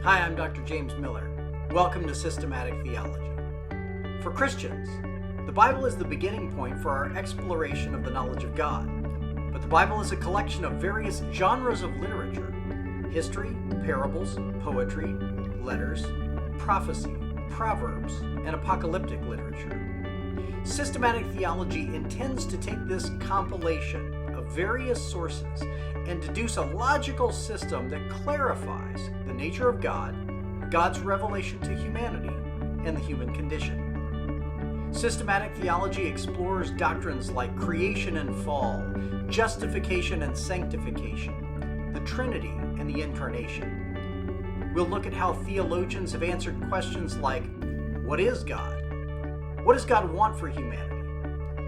Hi, I'm Dr. James Miller. Welcome to Systematic Theology. For Christians, the Bible is the beginning point for our exploration of the knowledge of God. But the Bible is a collection of various genres of literature: history, parables, poetry, letters, prophecy, proverbs, and apocalyptic literature. Systematic theology intends to take this compilation of various sources and deduce a logical system that clarifies the nature of God, God's revelation to humanity, and the human condition. Systematic theology explores doctrines like creation and fall, justification and sanctification, the Trinity and the Incarnation. We'll look at how theologians have answered questions like, what is God? What does God want for humanity?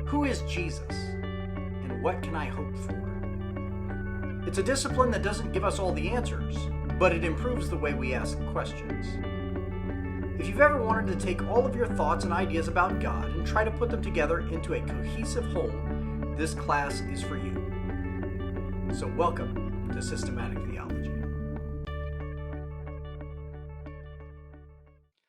Who is Jesus? And what can I hope for? It's a discipline that doesn't give us all the answers, but it improves the way we ask questions. If you've ever wanted to take all of your thoughts and ideas about God and try to put them together into a cohesive whole, this class is for you. So welcome to Systematic Theology.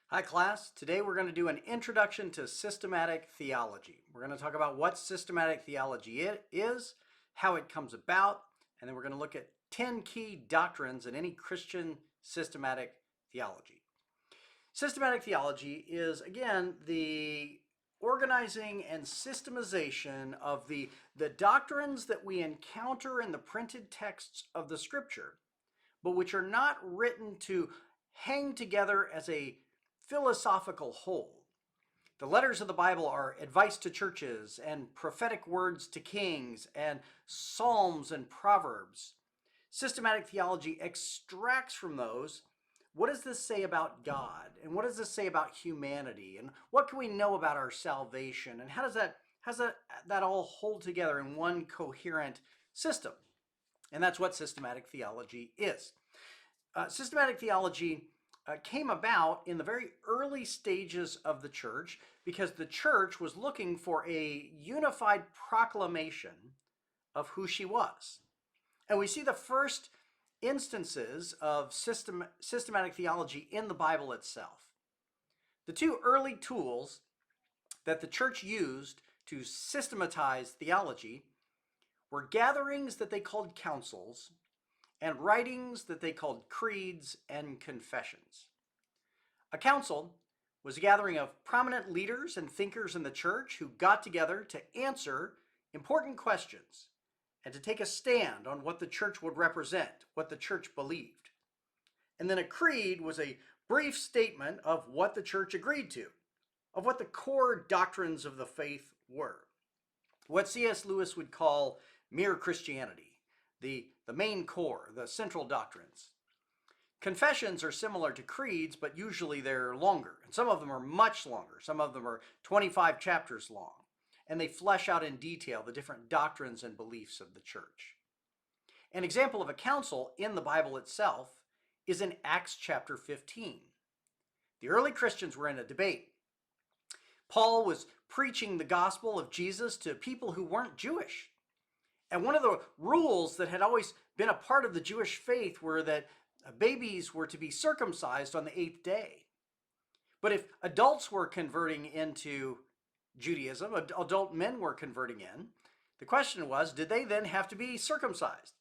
Hi class, today we're going to do an introduction to systematic theology. We're going to talk about what systematic theology is, how it comes about, and then we're going to look at 10 key doctrines in any Christian systematic theology. Systematic theology is, again, the organizing and systemization of the doctrines that we encounter in the printed texts of the Scripture, but which are not written to hang together as a philosophical whole. The letters of the Bible are advice to churches and prophetic words to kings and psalms and proverbs. Systematic theology extracts from those, what does this say about God? And what does this say about humanity? And what can we know about our salvation? And how does that all hold together in one coherent system? And that's what systematic theology is. Systematic theology came about in the very early stages of the church because the church was looking for a unified proclamation of who she was. And we see the first instances of systematic theology in the Bible itself. The two early tools that the church used to systematize theology were gatherings that they called councils and writings that they called creeds and confessions. A council was a gathering of prominent leaders and thinkers in the church who got together to answer important questions and to take a stand on what the church would represent, what the church believed. And then a creed was a brief statement of what the church agreed to, of what the core doctrines of the faith were. What C.S. Lewis would call mere Christianity, the main core, the central doctrines. Confessions are similar to creeds, but usually they're longer. And some of them are much longer. Some of them are 25 chapters long. And they flesh out in detail the different doctrines and beliefs of the church. An example of a council in the Bible itself is in Acts chapter 15. The early Christians were in a debate. Paul was preaching the gospel of Jesus to people who weren't Jewish. And one of the rules that had always been a part of the Jewish faith were that babies were to be circumcised on the 8th day. But if adults were converting into Judaism, adult men were converting in, the question was, did they then have to be circumcised?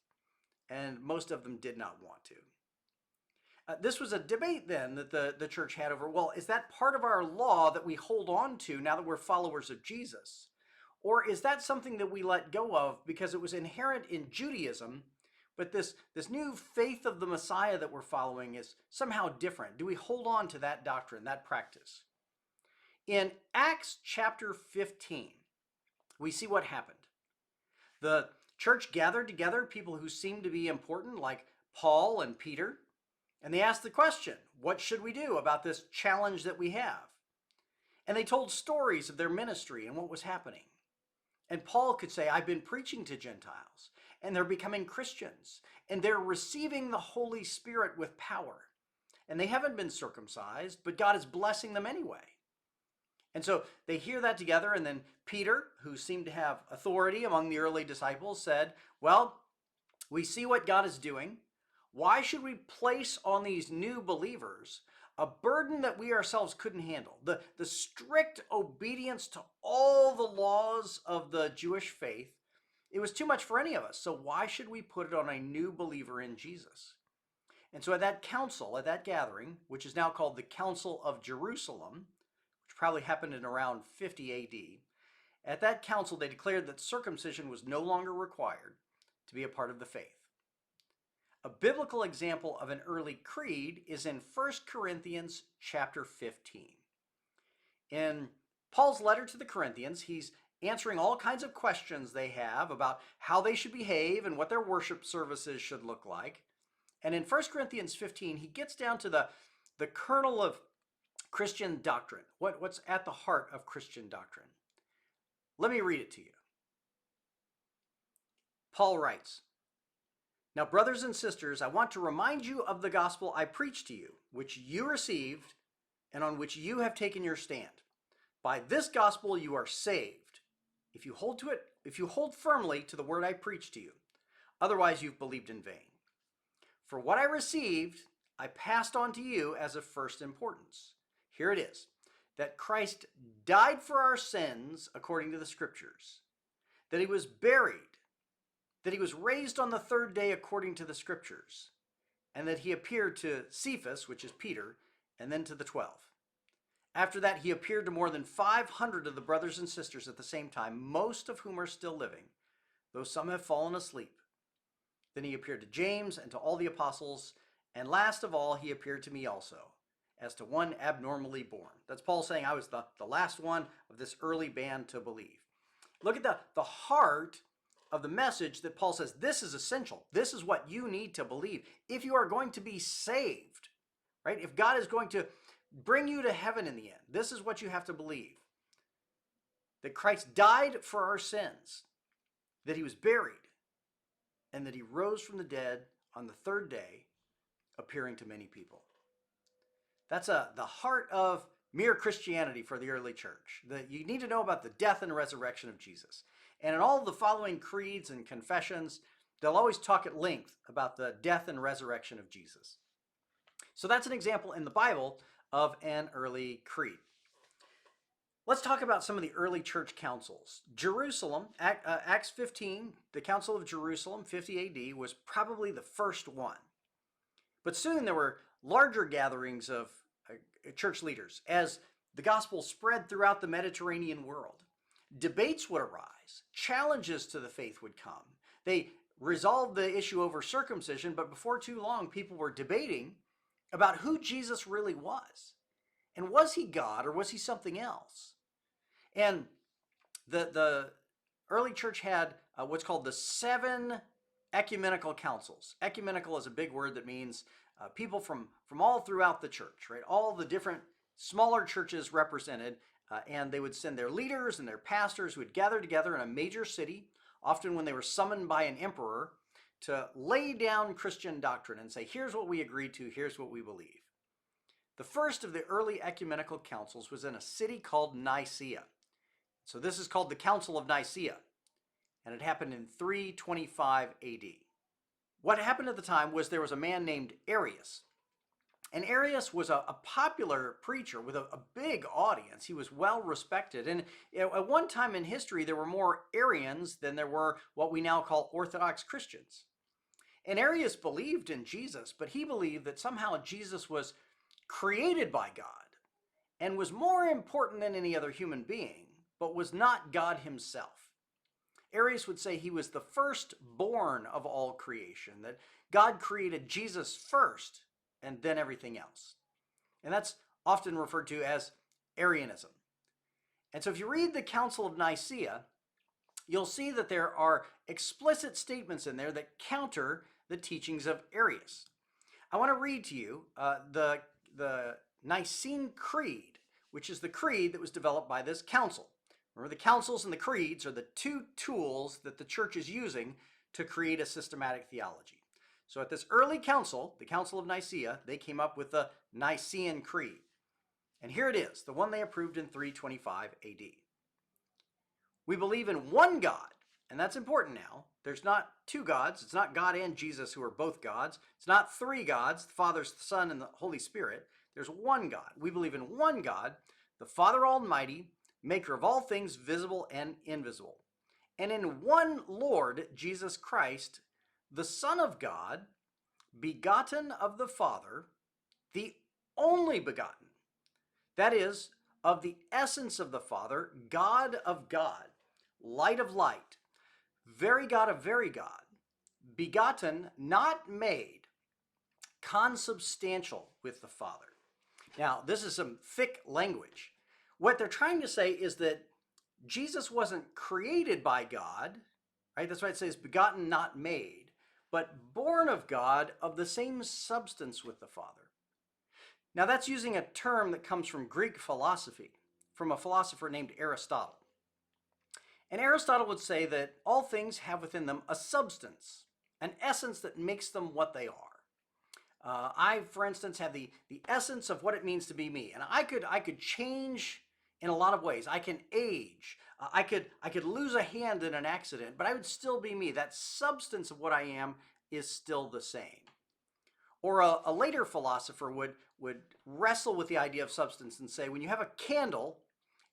And most of them did not want to. This was a debate then that the church had over, well, is that part of our law that we hold on to now that we're followers of Jesus? Or is that something that we let go of because it was inherent in Judaism, but this new faith of the Messiah that we're following is somehow different? Do we hold on to that doctrine, that practice? In Acts chapter 15, we see what happened. The church gathered together people who seemed to be important, like Paul and Peter, and they asked the question, what should we do about this challenge that we have? And they told stories of their ministry and what was happening. And Paul could say, I've been preaching to Gentiles, and they're becoming Christians, and they're receiving the Holy Spirit with power. And they haven't been circumcised, but God is blessing them anyway. And so they hear that together, and then Peter, who seemed to have authority among the early disciples, said, well, we see what God is doing. Why should we place on these new believers a burden that we ourselves couldn't handle? The strict obedience to all the laws of the Jewish faith, it was too much for any of us. So why should we put it on a new believer in Jesus? And so at that council, at that gathering, which is now called the Council of Jerusalem, which probably happened in around 50 AD, at that council they declared that circumcision was no longer required to be a part of the faith. A biblical example of an early creed is in 1 Corinthians chapter 15. In Paul's letter to the Corinthians, he's answering all kinds of questions they have about how they should behave and what their worship services should look like. And in 1 Corinthians 15, he gets down to the kernel of Christian doctrine, what's at the heart of Christian doctrine. Let me read it to you. Paul writes, "Now, brothers and sisters, I want to remind you of the gospel I preached to you, which you received and on which you have taken your stand. By this gospel you are saved, if you hold to it, if you hold firmly to the word I preached to you. Otherwise you've believed in vain. For what I received, I passed on to you as of first importance. Here it is, that Christ died for our sins according to the Scriptures, that he was buried, that he was raised on the third day according to the Scriptures, and that he appeared to Cephas, which is Peter, and then to the 12. After that, he appeared to more than 500 of the brothers and sisters at the same time, most of whom are still living, though some have fallen asleep. Then he appeared to James and to all the apostles, and last of all, he appeared to me also, as to one abnormally born." That's Paul saying I was the last one of this early band to believe. Look at the heart of the message that Paul says, this is essential. This is what you need to believe if you are going to be saved, right? If God is going to bring you to heaven in the end, this is what you have to believe. That Christ died for our sins, that he was buried, and that he rose from the dead on the third day, appearing to many people. That's the heart of mere Christianity for the early church. That you need to know about the death and resurrection of Jesus. And in all the following creeds and confessions, they'll always talk at length about the death and resurrection of Jesus. So that's an example in the Bible of an early creed. Let's talk about some of the early church councils. Jerusalem, Acts 15, the Council of Jerusalem, 50 AD, was probably the first one. But soon there were larger gatherings of church leaders as the gospel spread throughout the Mediterranean world. Debates would arise, challenges to the faith would come. They resolved the issue over circumcision, but before too long, people were debating about who Jesus really was. And was he God or was he something else? And the early church had what's called the 7 ecumenical councils. Ecumenical is a big word that means people from all throughout the church, right? All the different smaller churches represented, and they would send their leaders and their pastors who would gather together in a major city, often when they were summoned by an emperor, to lay down Christian doctrine and say, here's what we agree to, here's what we believe. The first of the early ecumenical councils was in a city called Nicaea. So this is called the Council of Nicaea, and it happened in 325 AD. What happened at the time was there was a man named Arius. And Arius was a popular preacher with a big audience. He was well respected. And at one time in history, there were more Arians than there were what we now call Orthodox Christians. And Arius believed in Jesus, but he believed that somehow Jesus was created by God and was more important than any other human being, but was not God himself. Arius would say he was the firstborn of all creation, that God created Jesus first and then everything else. And that's often referred to as Arianism. And so if you read the Council of Nicaea, you'll see that there are explicit statements in there that counter the teachings of Arius. I want to read to you the Nicene Creed, which is the creed that was developed by this council. Remember, the councils and the creeds are the two tools that the church is using to create a systematic theology. So at this early council, the Council of Nicaea, they came up with the Nicene Creed. And here it is, the one they approved in 325 AD. We believe in one God, and that's important now, There's not two gods. It's not God and Jesus who are both gods. It's not three gods, the Father, the Son, and the Holy Spirit. There's one God. We believe in one God, the Father Almighty, maker of all things visible and invisible. And in one Lord, Jesus Christ, the Son of God, begotten of the Father, the only begotten. That is, of the essence of the Father, God of God, light of light, very God of very God, begotten, not made, consubstantial with the Father. Now, this is some thick language. What they're trying to say is that Jesus wasn't created by God, right? That's why it says begotten, not made, but born of God of the same substance with the Father. Now, that's using a term that comes from Greek philosophy, from a philosopher named Aristotle. And Aristotle would say that all things have within them a substance, an essence that makes them what they are. I, for instance, have the essence of what it means to be me, and I could change in a lot of ways. I can age. I could lose a hand in an accident, but I would still be me. That substance of what I am is still the same. Or a later philosopher would wrestle with the idea of substance and say, when you have a candle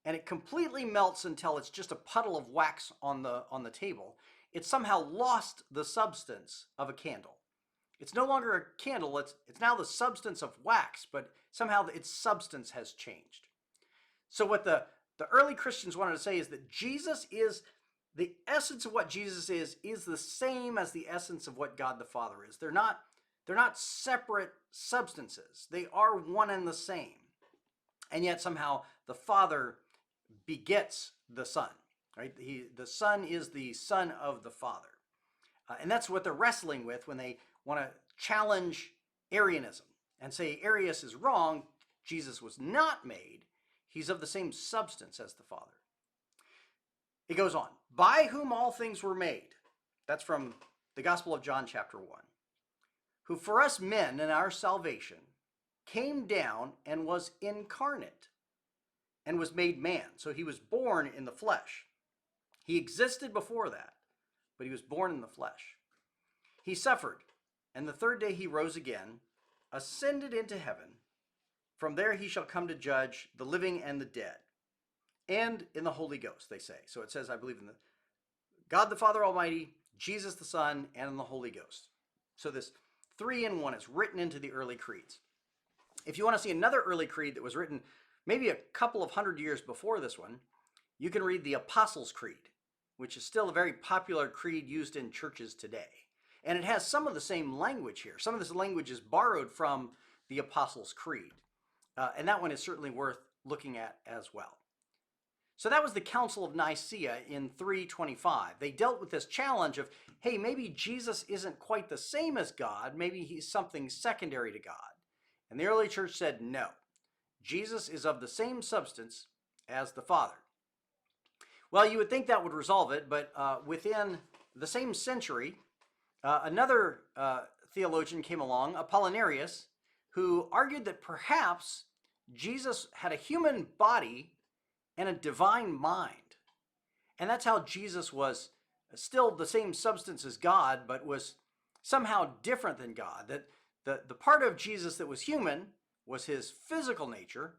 and it completely melts until it's just a puddle of wax on the table, it's somehow lost the substance of a candle. It's no longer a candle, it's now the substance of wax, but somehow its substance has changed. So what the early Christians wanted to say is that Jesus is, the essence of what Jesus is the same as the essence of what God the Father is. They're not separate substances. They are one and the same. And yet somehow the Father begets the Son, right? The Son is the Son of the Father. And that's what they're wrestling with when they want to challenge Arianism and say Arius is wrong. Jesus was not made. He's of the same substance as the Father. It goes on. By whom all things were made. That's from the Gospel of John chapter 1. Who for us men in our salvation came down and was incarnate and was made man. So he was born in the flesh. He existed before that, but he was born in the flesh. He suffered, and the third day he rose again, ascended into heaven. From there he shall come to judge the living and the dead. And in the Holy Ghost, they say. So it says, I believe in the God the Father Almighty, Jesus the Son, and in the Holy Ghost. So this 3 in 1 is written into the early creeds. If you want to see another early creed that was written maybe a couple of hundred years before this one, you can read the Apostles' Creed, which is still a very popular creed used in churches today. And it has some of the same language here. Some of this language is borrowed from the Apostles' Creed. And that one is certainly worth looking at as well. So that was the Council of Nicaea in 325. They dealt with this challenge of, hey, maybe Jesus isn't quite the same as God. Maybe he's something secondary to God. And the early church said, no. Jesus is of the same substance as the Father. Well, you would think that would resolve it, but within the same century, another theologian came along, Apollinarius, who argued that perhaps Jesus had a human body and a divine mind. And that's how Jesus was still the same substance as God, but was somehow different than God. That the part of Jesus that was human was his physical nature,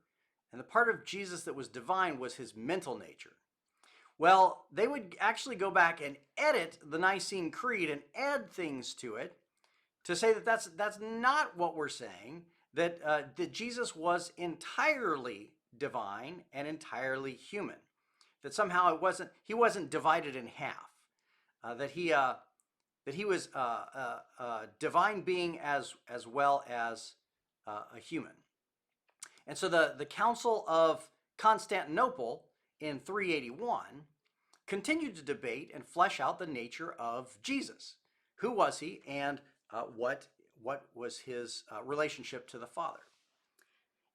and the part of Jesus that was divine was his mental nature. Well, they would actually go back and edit the Nicene Creed and add things to it to say that that's not what we're saying, that Jesus was entirely divine and entirely human, that somehow he wasn't divided in half, that he was a divine being as well as a human. And so the Council of Constantinople in 381 continued to debate and flesh out the nature of Jesus. Who was he, and what was his relationship to the Father?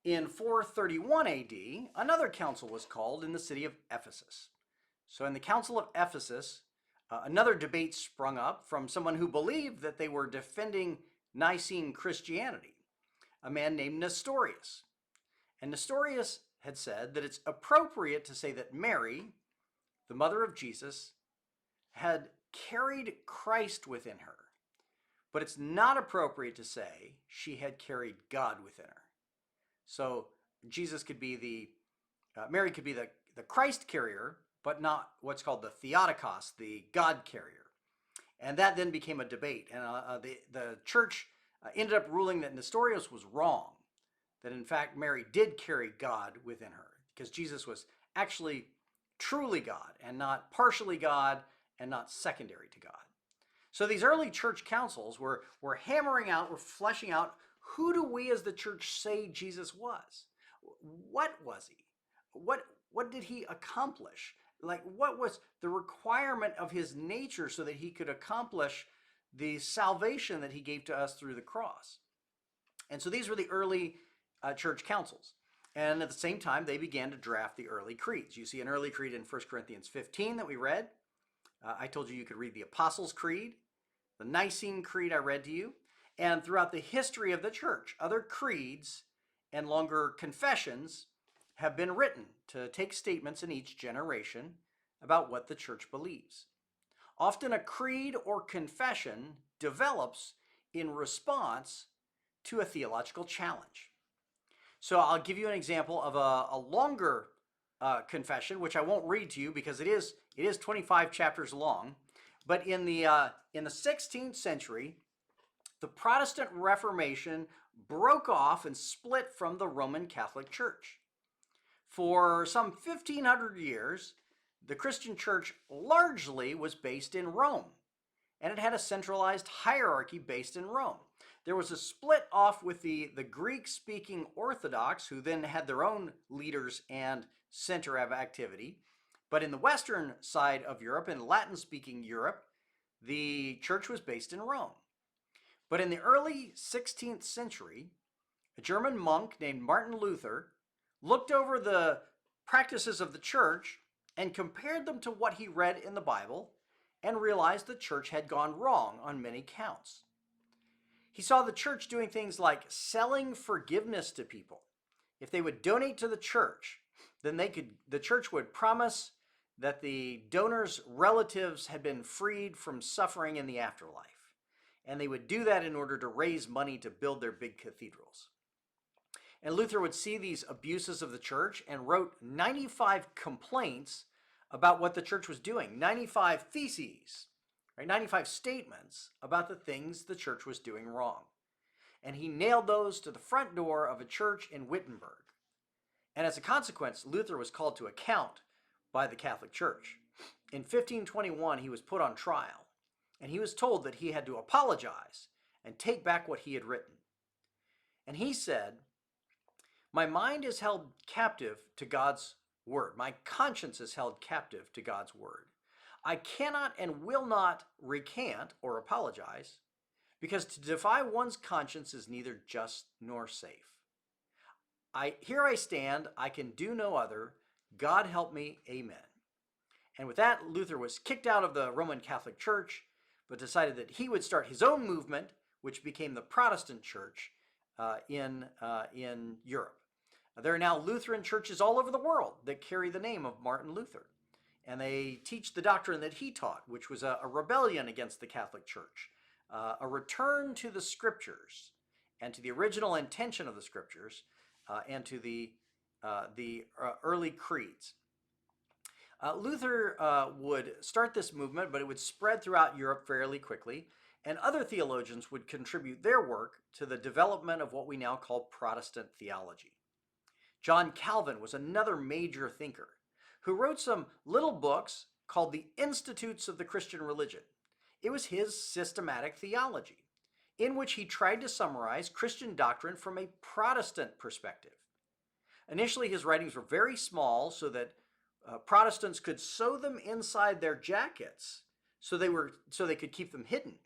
In 431 AD, another council was called in the city of Ephesus. So in the Council of Ephesus, another debate sprung up from someone who believed that they were defending Nicene Christianity, a man named Nestorius. And Nestorius had said that it's appropriate to say that Mary, the mother of Jesus, had carried Christ within her. But it's not appropriate to say she had carried God within her. So Jesus could be Mary could be the Christ carrier, but not what's called the Theotokos, the God carrier. And that then became a debate. And the church ended up ruling that Nestorius was wrong, that in fact Mary did carry God within her, because Jesus was actually truly God and not partially God and not secondary to God. So these early church councils were hammering out, were fleshing out, who do we as the church say Jesus was? What was he? What did he accomplish? Like, what was the requirement of his nature so that he could accomplish the salvation that he gave to us through the cross? And so these were the early church councils. And at the same time, they began to draft the early creeds. You see an early creed in 1 Corinthians 15 that we read. I told you could read the Apostles' Creed, the Nicene Creed I read to you. And throughout the history of the church, other creeds and longer confessions have been written to take statements in each generation about what the church believes. Often a creed or confession develops in response to a theological challenge. So I'll give you an example of a longer confession, which I won't read to you because it is 25 chapters long. But in the 16th century, the Protestant Reformation broke off and split from the Roman Catholic Church. For some 1,500 years, the Christian church largely was based in Rome, and it had a centralized hierarchy based in Rome. There was a split off with the Greek-speaking Orthodox, who then had their own leaders and center of activity. But in the western side of Europe, in Latin-speaking Europe, the church was based in Rome. But in the early 16th century, a German monk named Martin Luther looked over the practices of the church and compared them to what he read in the Bible and realized the church had gone wrong on many counts. He saw the church doing things like selling forgiveness to people. If they would donate to the church, then the church would promise that the donor's relatives had been freed from suffering in the afterlife. And they would do that in order to raise money to build their big cathedrals. And Luther would see these abuses of the church and wrote 95 complaints about what the church was doing, 95 theses, right? 95 statements about the things the church was doing wrong. And he nailed those to the front door of a church in Wittenberg. And as a consequence, Luther was called to account by the Catholic Church. In 1521, he was put on trial, and he was told that he had to apologize and take back what he had written. And he said, "My mind is held captive to God's word. My conscience is held captive to God's word. I cannot and will not recant or apologize, because to defy one's conscience is neither just nor safe. Here I stand, I can do no other. God help me, amen." And with that, Luther was kicked out of the Roman Catholic Church, but decided that he would start his own movement, which became the Protestant Church in Europe. There are now Lutheran churches all over the world that carry the name of Martin Luther. And they teach the doctrine that he taught, which was a rebellion against the Catholic Church, a return to the Scriptures and to the original intention of the Scriptures, and to the early creeds. Luther would start this movement, but it would spread throughout Europe fairly quickly, and other theologians would contribute their work to the development of what we now call Protestant theology. John Calvin was another major thinker who wrote some little books called the Institutes of the Christian Religion. It was his systematic theology, in which he tried to summarize Christian doctrine from a Protestant perspective. Initially, his writings were very small so that Protestants could sew them inside their jackets so they could keep them hidden.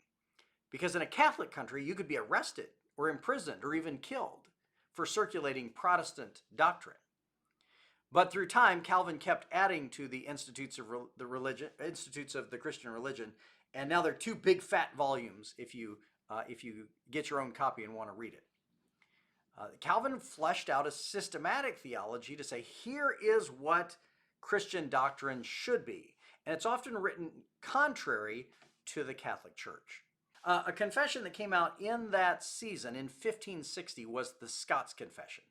Because in a Catholic country, you could be arrested or imprisoned or even killed for circulating Protestant doctrine. But through time, Calvin kept adding to the Institutes of the Christian Religion, and now they're two big fat volumes if you get your own copy and want to read it. Calvin fleshed out a systematic theology to say, here is what Christian doctrine should be. and it's often written contrary to the Catholic Church. A confession that came out in that season in 1560 was the Scots Confession.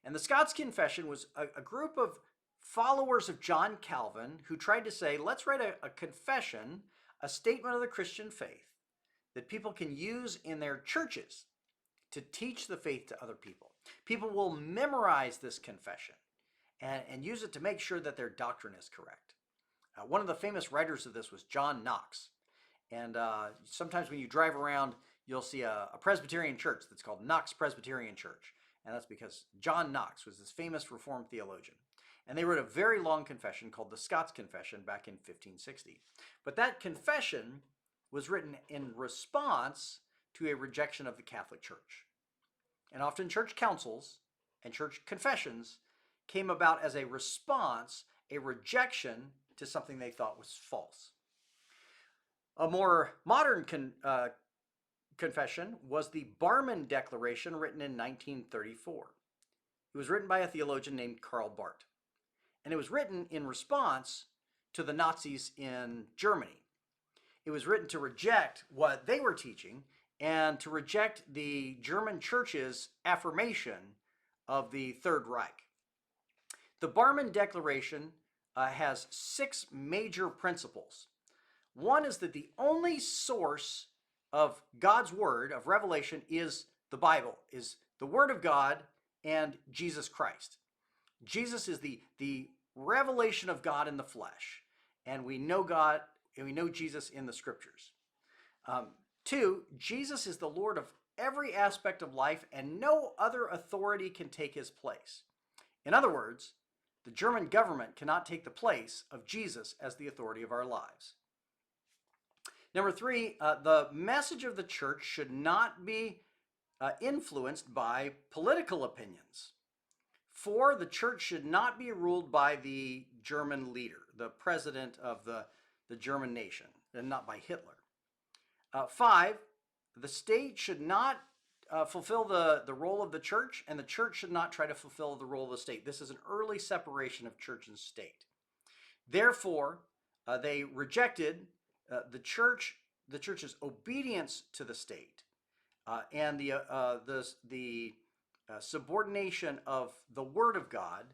And the Scots Confession was a group of followers of John Calvin who tried to say, let's write a confession, a statement of the Christian faith that people can use in their churches to teach the faith to other people. People will memorize this confession and use it to make sure that their doctrine is correct. One of the famous writers of this was John Knox. And sometimes when you drive around, you'll see a Presbyterian church that's called Knox Presbyterian Church. And that's because John Knox was this famous Reformed theologian. And they wrote a very long confession called the Scots Confession back in 1560. But that confession was written in response to a rejection of the Catholic Church. And often church councils and church confessions came about as a response, a rejection to something they thought was false. A more modern confession was the Barman Declaration, written in 1934. It was written by a theologian named Karl Barth. And it was written in response to the Nazis in Germany. It was written to reject what they were teaching and to reject the German church's affirmation of the Third Reich. The Barman Declaration has 6 major principles. One is that the only source of God's word, of revelation, is the Bible, is the word of God and Jesus Christ. Jesus is the revelation of God in the flesh, and we know God and we know Jesus in the scriptures. 2, Jesus is the Lord of every aspect of life, and no other authority can take his place. In other words, the German government cannot take the place of Jesus as the authority of our lives. Number 3, the message of the church should not be influenced by political opinions. 4, the church should not be ruled by the German leader, the president of the German nation, and not by Hitler. 5, the state should not fulfill the role of the church, and the church should not try to fulfill the role of the state. This is an early separation of church and state. Therefore, they rejected the church's obedience to the state and the subordination of the Word of God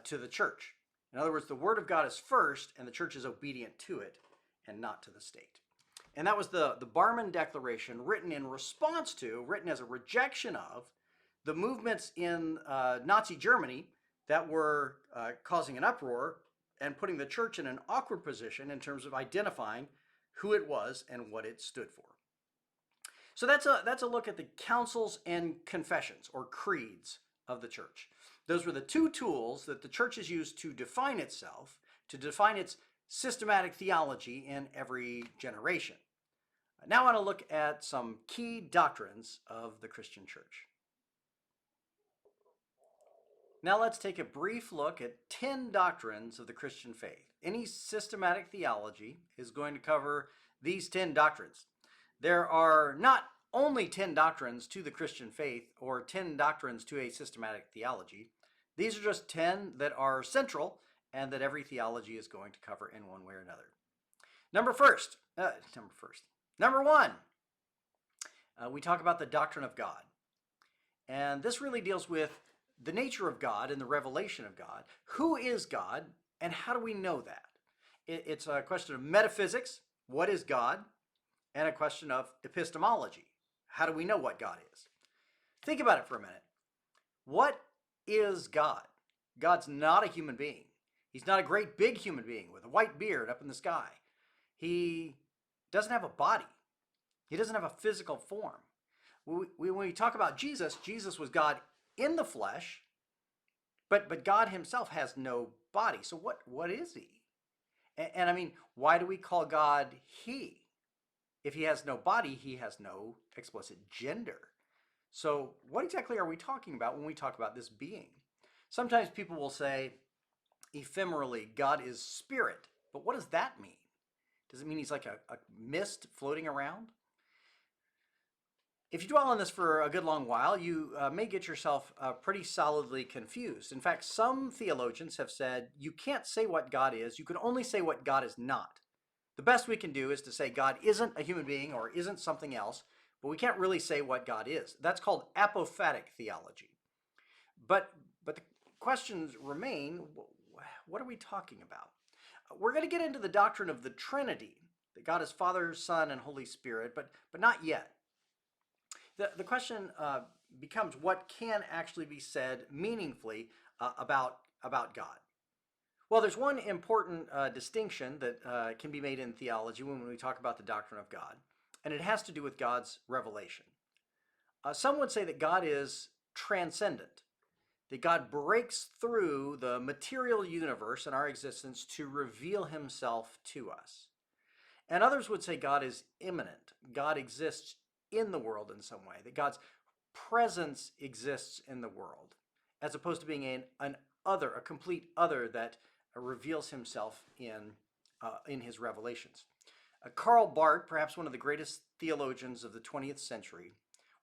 to the church. In other words, the Word of God is first, and the church is obedient to it and not to the state. And that was the Barman Declaration, written in response to, written as a rejection of, the movements in Nazi Germany that were causing an uproar and putting the church in an awkward position in terms of identifying who it was and what it stood for. So that's a look at the councils and confessions, or creeds, of the church. Those were the 2 tools that the church has used to define itself, to define its systematic theology in every generation. Now I want to look at some key doctrines of the Christian church. Now let's take a brief look at 10 doctrines of the Christian faith. Any systematic theology is going to cover these 10 doctrines. There are not only 10 doctrines to the Christian faith or 10 doctrines to a systematic theology. These are just 10 that are central and that every theology is going to cover in one way or another. Number one, we talk about the doctrine of God. And this really deals with the nature of God and the revelation of God. Who is God, and how do we know that? It's a question of metaphysics, what is God, and a question of epistemology. How do we know what God is? Think about it for a minute. What is God? God's not a human being. He's not a great big human being with a white beard up in the sky. He doesn't have a body. He doesn't have a physical form. When we talk about Jesus, Jesus was God in the flesh, but God himself has no body. So what is he? And I mean, why do we call God he? If he has no body, he has no explicit gender. So what exactly are we talking about when we talk about this being? Sometimes people will say, ephemerally, God is spirit. But what does that mean? Does it mean he's like a mist floating around? If you dwell on this for a good long while, you may get yourself pretty solidly confused. In fact, some theologians have said you can't say what God is, you can only say what God is not. The best we can do is to say God isn't a human being or isn't something else, but we can't really say what God is. That's called apophatic theology. But the questions remain, what are we talking about? We're going to get into the doctrine of the Trinity, that God is Father, Son, and Holy Spirit, but not yet. The question becomes what can actually be said meaningfully about God. Well, there's one important distinction that can be made in theology when we talk about the doctrine of God, and it has to do with God's revelation. Some would say that God is transcendent, that God breaks through the material universe and our existence to reveal himself to us. And others would say God is immanent. God exists in the world in some way, that God's presence exists in the world, as opposed to being an other, a complete other that reveals himself in his revelations. Karl Barth, perhaps one of the greatest theologians of the 20th century,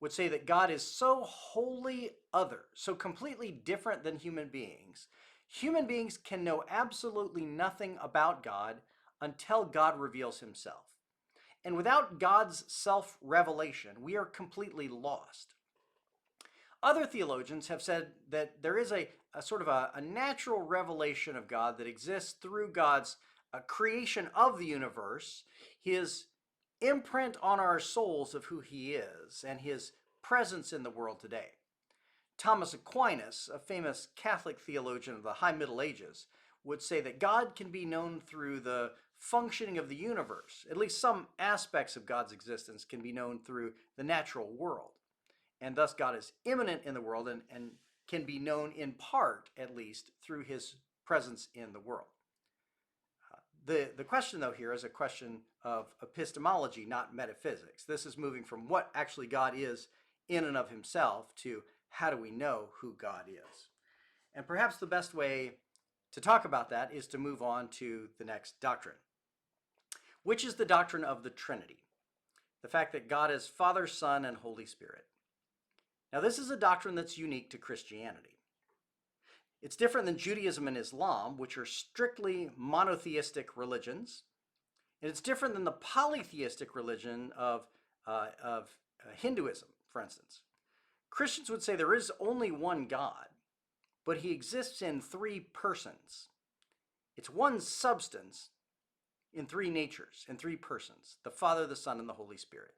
would say that God is so wholly other, so completely different than human beings. Human beings can know absolutely nothing about God until God reveals himself. And without God's self-revelation, we are completely lost. Other theologians have said that there is a sort of a natural revelation of God that exists through God's creation of the universe, his imprint on our souls of who he is, and his presence in the world today. Thomas Aquinas, a famous Catholic theologian of the High Middle Ages, would say that God can be known through the functioning of the universe. At least some aspects of God's existence can be known through the natural world. And thus God is immanent in the world and can be known in part, at least, through his presence in the world. The question, though, here is a question of epistemology, not metaphysics. This is moving from what actually God is in and of himself to how do we know who God is. And perhaps the best way to talk about that is to move on to the next doctrine, which is the doctrine of the Trinity, the fact that God is Father, Son, and Holy Spirit. Now, this is a doctrine that's unique to Christianity. It's different than Judaism and Islam, which are strictly monotheistic religions. And it's different than the polytheistic religion of Hinduism, for instance. Christians would say there is only one God, but he exists in three persons. It's one substance in three natures, in three persons, the Father, the Son, and the Holy Spirit.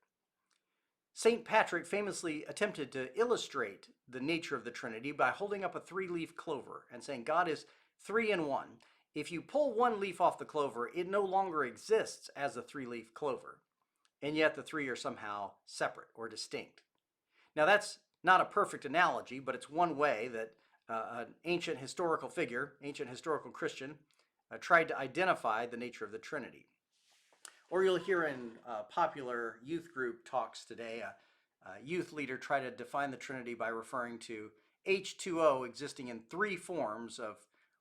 St. Patrick famously attempted to illustrate the nature of the Trinity by holding up a three-leaf clover and saying God is three in one. If you pull one leaf off the clover, it no longer exists as a three-leaf clover, and yet the three are somehow separate or distinct. Now that's not a perfect analogy, but it's one way that an ancient historical figure, ancient historical Christian, tried to identify the nature of the Trinity. Or you'll hear in popular youth group talks today, a youth leader try to define the Trinity by referring to H2O existing in three forms of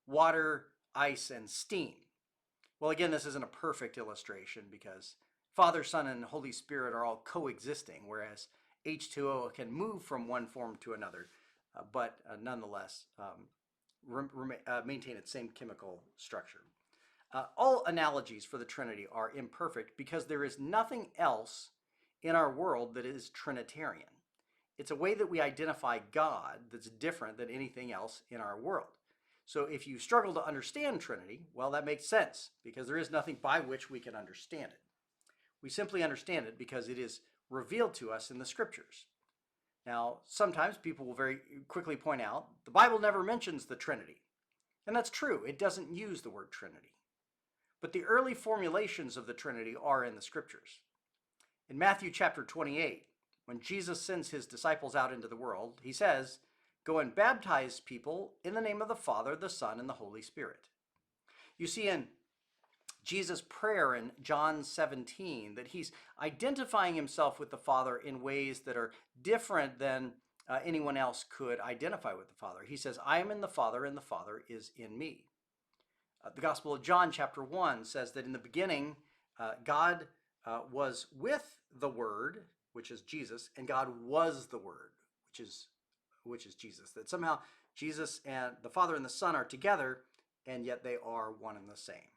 water, ice, and steam. Well, again, this isn't a perfect illustration because Father, Son, and Holy Spirit are all coexisting, whereas H2O can move from one form to another, but nonetheless maintain its same chemical structure. All analogies for the Trinity are imperfect because there is nothing else in our world that is Trinitarian. It's a way that we identify God that's different than anything else in our world. So if you struggle to understand Trinity, well, that makes sense because there is nothing by which we can understand it. We simply understand it because it is revealed to us in the Scriptures. Now, sometimes people will very quickly point out the Bible never mentions the Trinity. And that's true. It doesn't use the word Trinity. But the early formulations of the Trinity are in the Scriptures. In Matthew chapter 28, when Jesus sends his disciples out into the world, he says, "Go and baptize people in the name of the Father, the Son, and the Holy Spirit." You see in Jesus' prayer in John 17 that he's identifying himself with the Father in ways that are different than anyone else could identify with the Father. He says, "I am in the Father, and the Father is in me." The Gospel of John chapter 1 says that in the beginning, God was with the Word, which is Jesus, and God was the Word, which is Jesus. That somehow Jesus and the Father and the Son are together, and yet they are one and the same.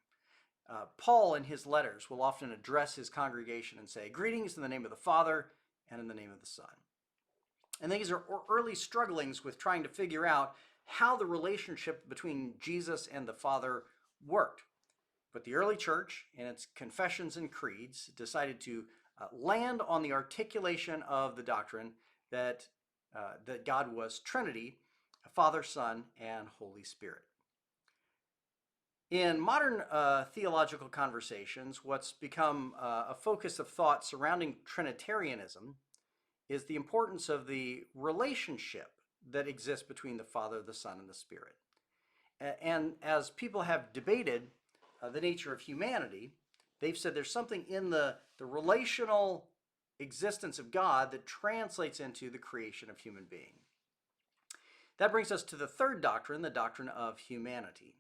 Paul, in his letters, will often address his congregation and say, "Greetings in the name of the Father and in the name of the Son." And these are early strugglings with trying to figure out how the relationship between Jesus and the Father worked. But the early church, in its confessions and creeds, decided to land on the articulation of the doctrine that God was Trinity, Father, Son, and Holy Spirit. In modern theological conversations, what's become a focus of thought surrounding Trinitarianism is the importance of the relationship that exists between the Father, the Son, and the Spirit. And as people have debated the nature of humanity, they've said there's something in the relational existence of God that translates into the creation of human being. That brings us to the third doctrine, the doctrine of humanity.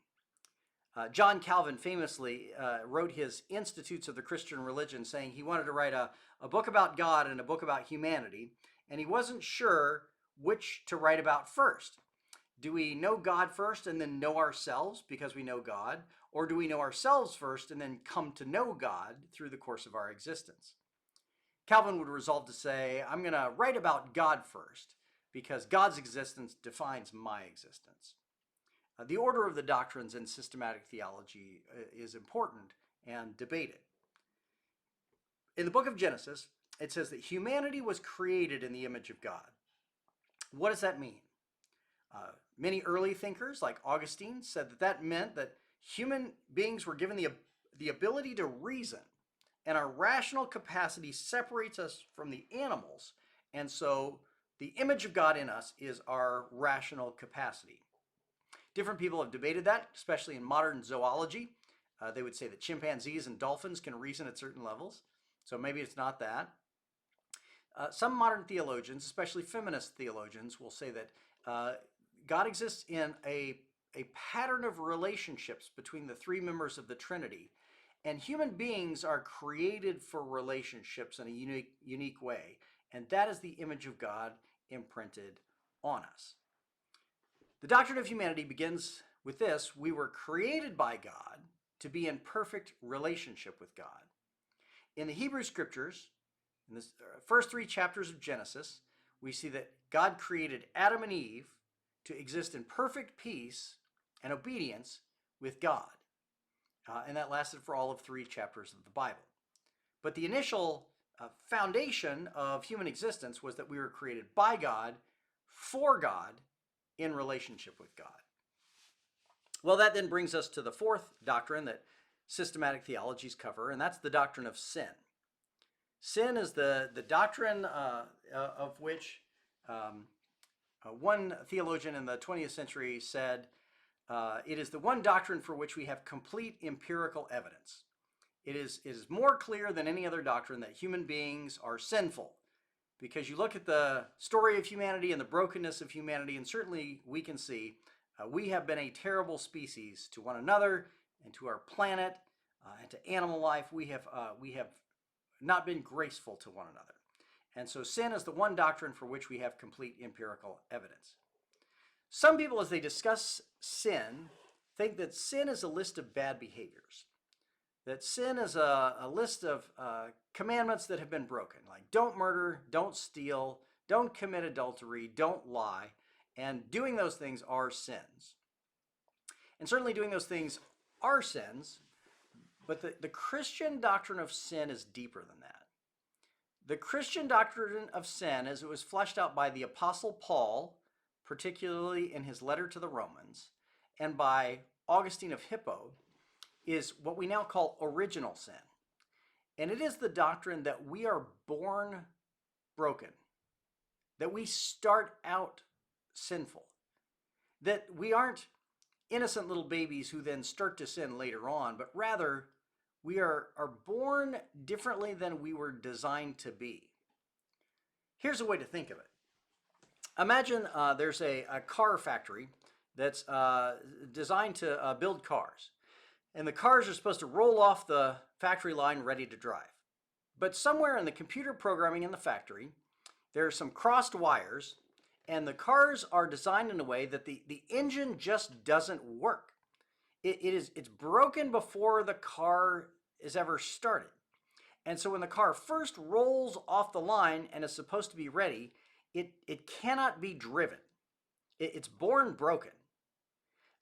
John Calvin famously wrote his Institutes of the Christian Religion, saying he wanted to write a book about God and a book about humanity, and he wasn't sure which to write about first. Do we know God first and then know ourselves because we know God? Or do we know ourselves first and then come to know God through the course of our existence? Calvin would resolve to say, I'm going to write about God first because God's existence defines my existence. The order of the doctrines in systematic theology is important and debated. In the book of Genesis, it says that humanity was created in the image of God. What does that mean? Many early thinkers, like Augustine, said that meant that human beings were given the ability to reason, and our rational capacity separates us from the animals, and so the image of God in us is our rational capacity. Different people have debated that, especially in modern zoology. They would say that chimpanzees and dolphins can reason at certain levels, so maybe it's not that. Some modern theologians, especially feminist theologians, will say that God exists in a pattern of relationships between the three members of the Trinity, and human beings are created for relationships in a unique way, and that is the image of God imprinted on us. The doctrine of humanity begins with this: we were created by God to be in perfect relationship with God. In the Hebrew Scriptures, in the first 3 chapters of Genesis, we see that God created Adam and Eve to exist in perfect peace and obedience with God. And that lasted for all of 3 chapters of the Bible. But the initial foundation of human existence was that we were created by God, for God, in relationship with God. Well, that then brings us to the fourth doctrine that systematic theologies cover, and that's the doctrine of sin. Sin is the doctrine of which one theologian in the 20th century said, it is the one doctrine for which we have complete empirical evidence. It is more clear than any other doctrine that human beings are sinful, because you look at the story of humanity and the brokenness of humanity, and certainly we can see we have been a terrible species to one another and to our planet and to animal life. We have not been graceful to one another. And so sin is the one doctrine for which we have complete empirical evidence. Some people, as they discuss sin, think that sin is a list of bad behaviors. That sin is a list of commandments that have been broken, like don't murder, don't steal, don't commit adultery, don't lie, and doing those things are sins. And certainly doing those things are sins, but the Christian doctrine of sin is deeper than that. The Christian doctrine of sin, as it was fleshed out by the Apostle Paul, particularly in his letter to the Romans, and by Augustine of Hippo, is what we now call original sin. And it is the doctrine that we are born broken, that we start out sinful, that we aren't innocent little babies who then start to sin later on, but rather we are born differently than we were designed to be. Here's a way to think of it. Imagine there's a car factory that's designed to build cars. And the cars are supposed to roll off the factory line ready to drive. But somewhere in the computer programming in the factory, there are some crossed wires, and the cars are designed in a way that the engine just doesn't work. It's broken before the car is ever started. And so when the car first rolls off the line and is supposed to be ready, it cannot be driven. It's born broken.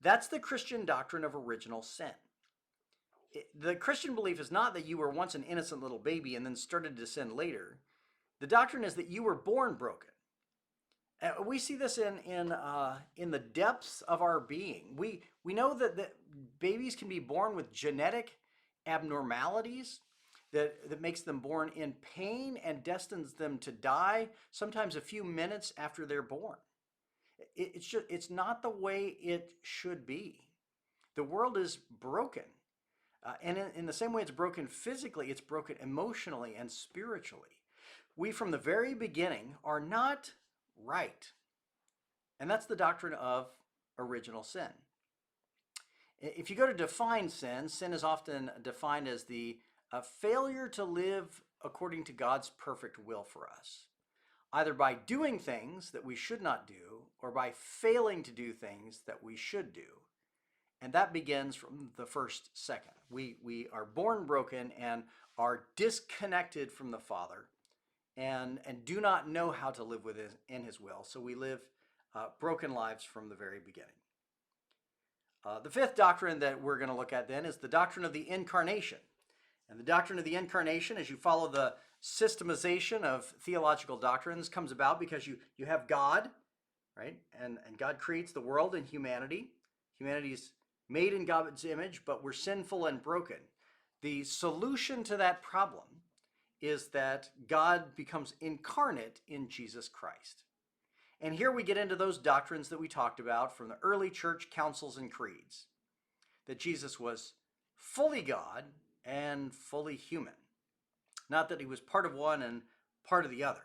That's the Christian doctrine of original sin. The Christian belief is not that you were once an innocent little baby and then started to sin later. The doctrine is that you were born broken. We see this in the depths of our being. We know that babies can be born with genetic abnormalities that makes them born in pain and destines them to die sometimes a few minutes after they're born. It's not the way it should be. The world is broken. And in the same way it's broken physically, it's broken emotionally and spiritually. We, from the very beginning, are not right. And that's the doctrine of original sin. If you go to define sin, sin is often defined as the failure to live according to God's perfect will for us, either by doing things that we should not do or by failing to do things that we should do. And that begins from the first second. We are born broken and are disconnected from the Father and do not know how to live within His will. So we live broken lives from the very beginning. The fifth doctrine that we're going to look at then is the doctrine of the Incarnation. And the doctrine of the Incarnation, as you follow the systemization of theological doctrines, comes about because you have God, right? And God creates the world and humanity. Humanity is made in God's image, but we're sinful and broken. The solution to that problem is that God becomes incarnate in Jesus Christ. And here we get into those doctrines that we talked about from the early church councils and creeds, that Jesus was fully God and fully human, not that he was part of one and part of the other.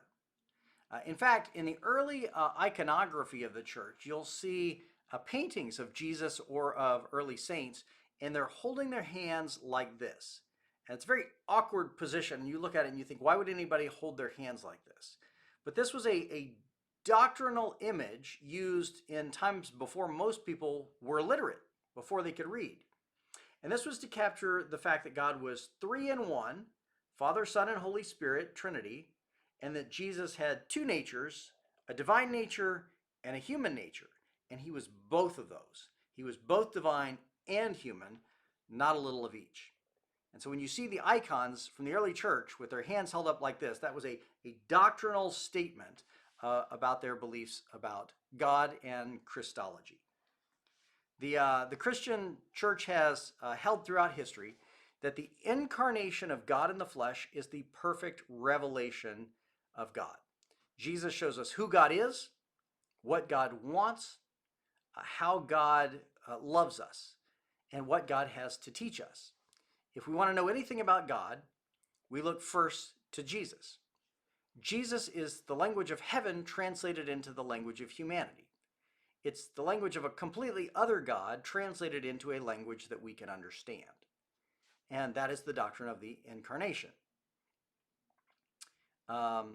In fact, in the early iconography of the church, you'll see paintings of Jesus or of early saints, and they're holding their hands like this. And it's a very awkward position. You look at it and you think, why would anybody hold their hands like this? But this was a doctrinal image used in times before most people were literate, before they could read. And this was to capture the fact that God was three in one, Father, Son, and Holy Spirit, Trinity, and that Jesus had two natures, a divine nature and a human nature. And he was both of those. He was both divine and human, not a little of each. And so when you see the icons from the early church with their hands held up like this, that was a doctrinal statement about their beliefs about God and Christology. The Christian church has held throughout history that the incarnation of God in the flesh is the perfect revelation of God. Jesus shows us who God is, what God wants, how God loves us, and what God has to teach us. If we want to know anything about God, we look first to Jesus. Jesus is the language of heaven translated into the language of humanity. It's the language of a completely other God translated into a language that we can understand. And that is the doctrine of the Incarnation. Let's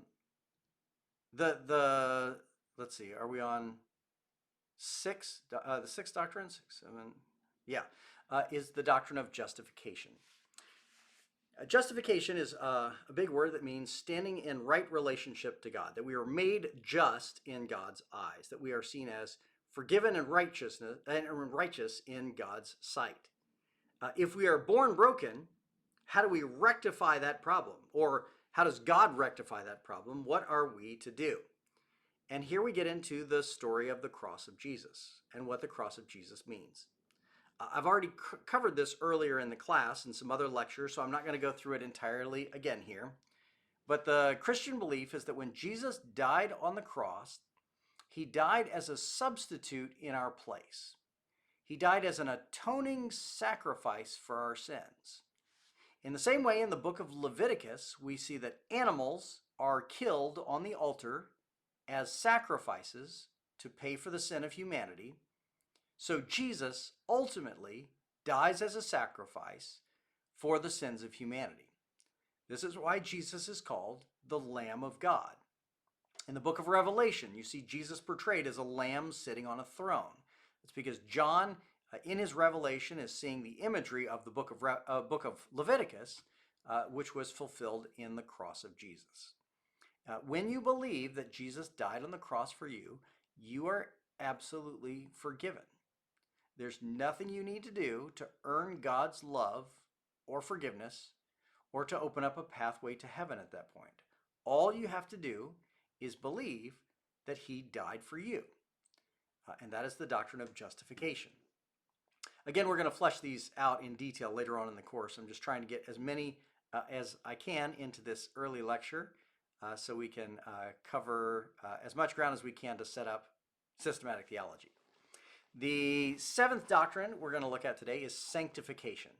see, are we on six? The sixth doctrine? 6, 7, yeah, is the doctrine of justification. Justification is a big word that means standing in right relationship to God, that we are made just in God's eyes, that we are seen as forgiven and righteous in God's sight. If we are born broken, how do we rectify that problem? Or how does God rectify that problem? What are we to do? And here we get into the story of the cross of Jesus and what the cross of Jesus means. I've already covered this earlier in the class in some other lectures, so I'm not going to go through it entirely again here. But the Christian belief is that when Jesus died on the cross, he died as a substitute in our place. He died as an atoning sacrifice for our sins. In the same way, in the book of Leviticus, we see that animals are killed on the altar as sacrifices to pay for the sin of humanity. So Jesus ultimately dies as a sacrifice for the sins of humanity. This is why Jesus is called the Lamb of God. In the book of Revelation, you see Jesus portrayed as a lamb sitting on a throne. It's because John, in his revelation, is seeing the imagery of the book of Leviticus, which was fulfilled in the cross of Jesus. When you believe that Jesus died on the cross for you, you are absolutely forgiven. There's nothing you need to do to earn God's love or forgiveness or to open up a pathway to heaven at that point. All you have to do is believe that he died for you. And that is the doctrine of justification. Again, we're going to flesh these out in detail later on in the course. I'm just trying to get as many as I can into this early lecture so we can cover as much ground as we can to set up systematic theology. The seventh doctrine we're going to look at today is sanctification.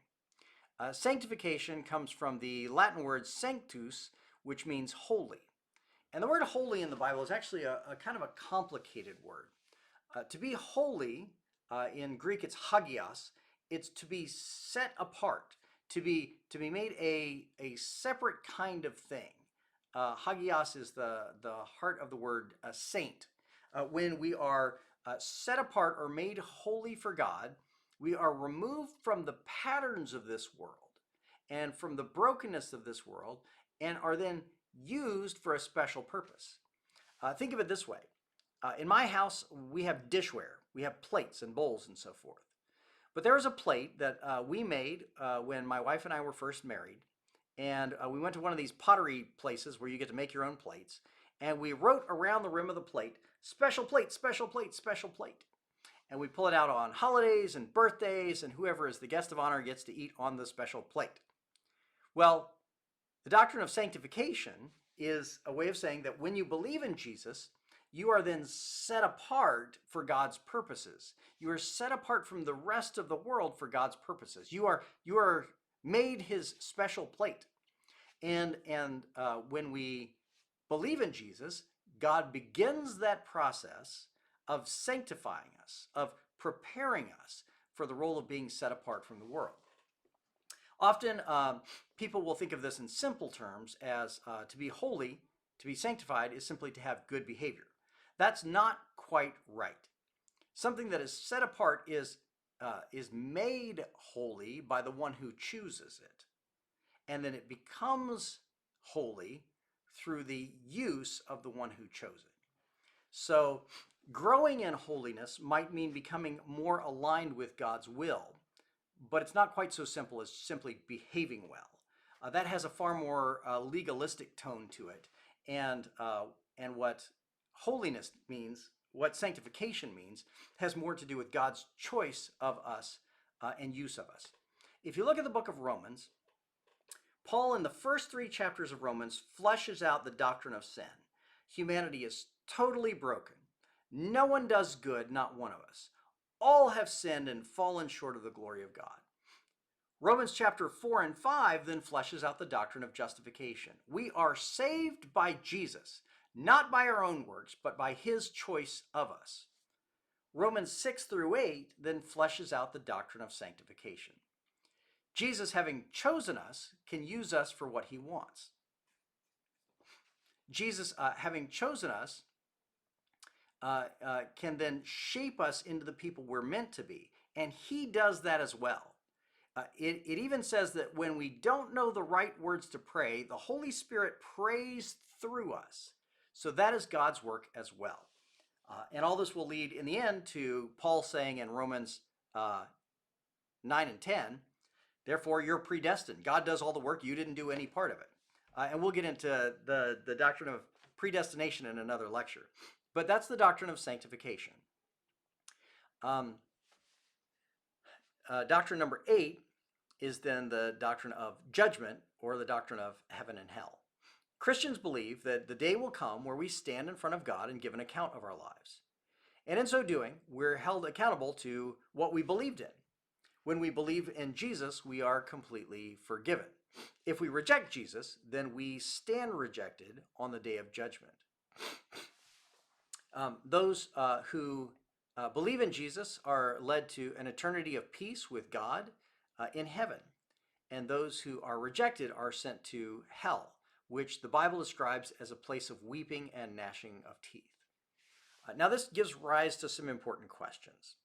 Sanctification comes from the Latin word sanctus, which means holy. And the word holy in the Bible is actually a kind of a complicated word. To be holy, in Greek it's hagios, it's to be set apart, to be made a separate kind of thing. Hagios is the heart of the word saint. When we are set apart or made holy for God, we are removed from the patterns of this world and from the brokenness of this world and are then used for a special purpose. Think of it this way. In my house, we have dishware. We have plates and bowls and so forth. But there was a plate that we made when my wife and I were first married. And we went to one of these pottery places where you get to make your own plates. And we wrote around the rim of the plate, special plate, special plate, special plate. And we pull it out on holidays and birthdays, and whoever is the guest of honor gets to eat on the special plate. Well, the doctrine of sanctification is a way of saying that when you believe in Jesus, you are then set apart for God's purposes. You are set apart from the rest of the world for God's purposes. You are made his special plate. And when we believe in Jesus, God begins that process of sanctifying us, of preparing us for the role of being set apart from the world. Often, people will think of this in simple terms as to be holy, to be sanctified, is simply to have good behavior. That's not quite right. Something that is set apart is made holy by the one who chooses it. And then it becomes holy through the use of the one who chose it. So growing in holiness might mean becoming more aligned with God's will, but it's not quite so simple as simply behaving well. That has a far more legalistic tone to it. And what holiness means, what sanctification means, has more to do with God's choice of us and use of us. If you look at the book of Romans, Paul, in the first 3 chapters of Romans, fleshes out the doctrine of sin. Humanity is totally broken. No one does good, not one of us. All have sinned and fallen short of the glory of God. Romans chapter 4 and 5 then fleshes out the doctrine of justification. We are saved by Jesus, not by our own works, but by his choice of us. Romans 6 through 8 then fleshes out the doctrine of sanctification. Jesus, having chosen us, can use us for what he wants. Jesus, having chosen us, can then shape us into the people we're meant to be. And he does that as well. It even says that when we don't know the right words to pray, the Holy Spirit prays through us. So that is God's work as well. And all this will lead in the end to Paul saying in Romans 9 and 10, therefore you're predestined. God does all the work. You didn't do any part of it. And we'll get into the doctrine of predestination in another lecture. But that's the doctrine of sanctification. Doctrine number 8 is then the doctrine of judgment, or the doctrine of heaven and hell. Christians believe that the day will come where we stand in front of God and give an account of our lives. And in so doing, we're held accountable to what we believed in. When we believe in Jesus, we are completely forgiven. If we reject Jesus, then we stand rejected on the day of judgment. Those who believe in Jesus are led to an eternity of peace with God in heaven. and those who are rejected are sent to hell, which the Bible describes as a place of weeping and gnashing of teeth. Now, this gives rise to some important questions.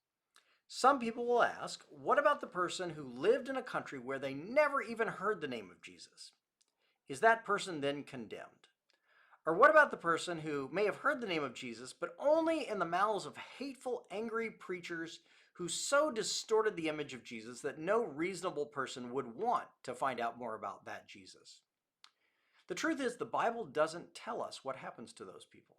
Some people will ask, what about the person who lived in a country where they never even heard the name of Jesus? Is that person then condemned? Or what about the person who may have heard the name of Jesus, but only in the mouths of hateful, angry preachers who so distorted the image of Jesus that no reasonable person would want to find out more about that Jesus? The truth is, the Bible doesn't tell us what happens to those people.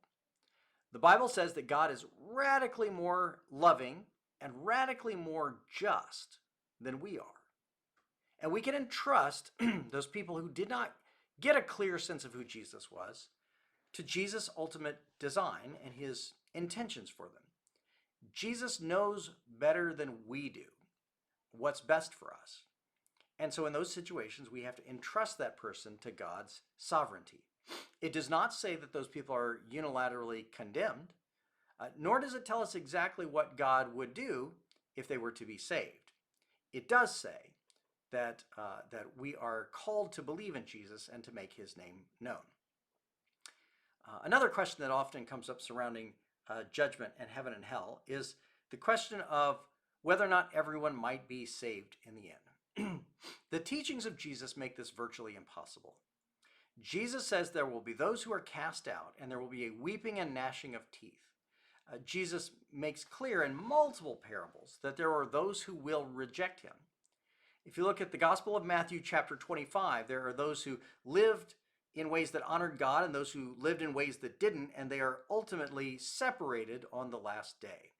The Bible says that God is radically more loving and radically more just than we are. And we can entrust those people who did not get a clear sense of who Jesus was to Jesus' ultimate design and his intentions for them. Jesus knows better than we do what's best for us. And so in those situations, we have to entrust that person to God's sovereignty. It does not say that those people are unilaterally condemned, nor does it tell us exactly what God would do if they were to be saved. It does say that we are called to believe in Jesus and to make his name known. Another question that often comes up surrounding judgment and heaven and hell is the question of whether or not everyone might be saved in the end. The teachings of Jesus make this virtually impossible. Jesus says there will be those who are cast out, and there will be a weeping and gnashing of teeth. Jesus makes clear in multiple parables that there are those who will reject him. If you look at the Gospel of Matthew chapter 25, there are those who lived in ways that honored God and those who lived in ways that didn't, and they are ultimately separated on the last day.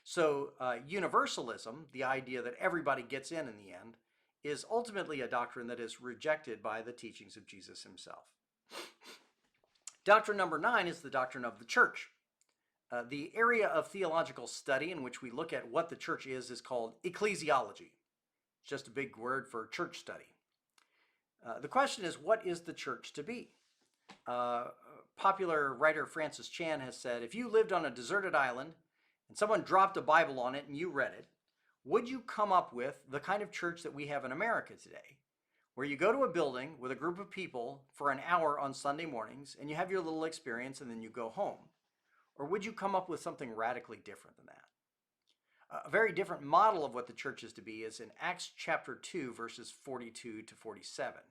So universalism, the idea that everybody gets in the end, is ultimately a doctrine that is rejected by the teachings of Jesus himself. Doctrine number 9 is the doctrine of the church. The area of theological study in which we look at what the church is called ecclesiology. It's just a big word for church study. The question is, what is the church to be? Popular writer Francis Chan has said, if you lived on a deserted island and someone dropped a Bible on it and you read it, would you come up with the kind of church that we have in America today, where you go to a building with a group of people for an hour on Sunday mornings and you have your little experience and then you go home? Or would you come up with something radically different than that? A very different model of what the church is to be is in Acts chapter 2, verses 42 to 47,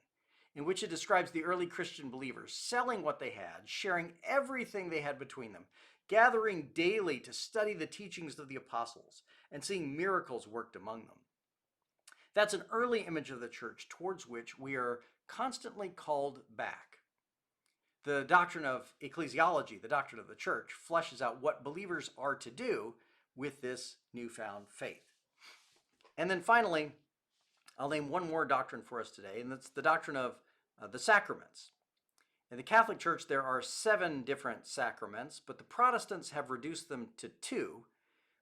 in which it describes the early Christian believers selling what they had, sharing everything they had between them, gathering daily to study the teachings of the apostles, and seeing miracles worked among them. That's an early image of the church towards which we are constantly called back. The doctrine of ecclesiology, the doctrine of the church, fleshes out what believers are to do with this newfound faith. And then finally, I'll name one more doctrine for us today, and that's the doctrine of the sacraments. In the Catholic Church, there are 7 different sacraments, but the Protestants have reduced them to 2,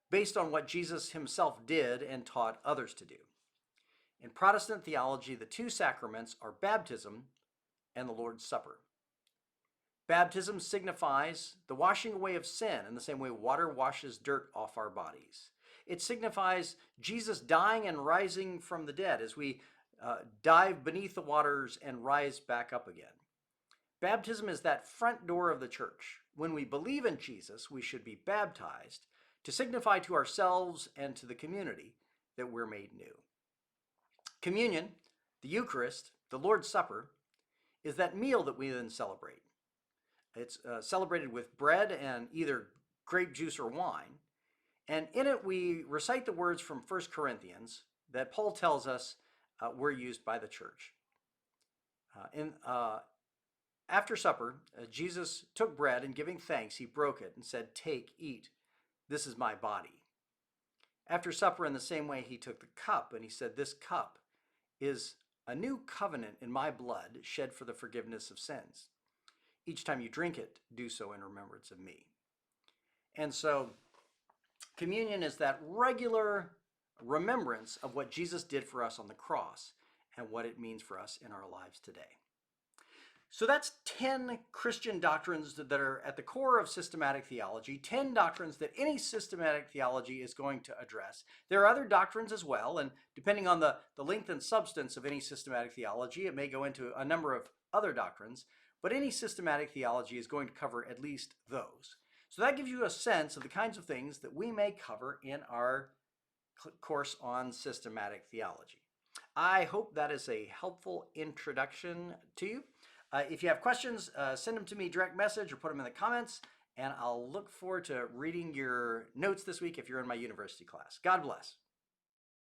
based on what Jesus himself did and taught others to do. In Protestant theology, the 2 sacraments are baptism and the Lord's Supper. Baptism signifies the washing away of sin in the same way water washes dirt off our bodies. It signifies Jesus dying and rising from the dead as we dive beneath the waters and rise back up again. Baptism is that front door of the church. When we believe in Jesus, we should be baptized to signify to ourselves and to the community that we're made new. Communion, the Eucharist, the Lord's Supper, is that meal that we then celebrate. It's celebrated with bread and either grape juice or wine. And in it, we recite the words from 1 Corinthians that Paul tells us were used by the church. After supper, Jesus took bread and giving thanks, he broke it and said, "Take, eat, this is my body." After supper, in the same way, he took the cup and he said, "This cup is a new covenant in my blood shed for the forgiveness of sins. Each time you drink it, do so in remembrance of me." And so communion is that regular remembrance of what Jesus did for us on the cross and what it means for us in our lives today. So that's 10 Christian doctrines that are at the core of systematic theology, 10 doctrines that any systematic theology is going to address. There are other doctrines as well, and depending on the length and substance of any systematic theology, it may go into a number of other doctrines, but any systematic theology is going to cover at least those. So that gives you a sense of the kinds of things that we may cover in our course on systematic theology. I hope that is a helpful introduction to you. If you have questions, send them to me direct message or put them in the comments, and I'll look forward to reading your notes this week if you're in my university class. God bless.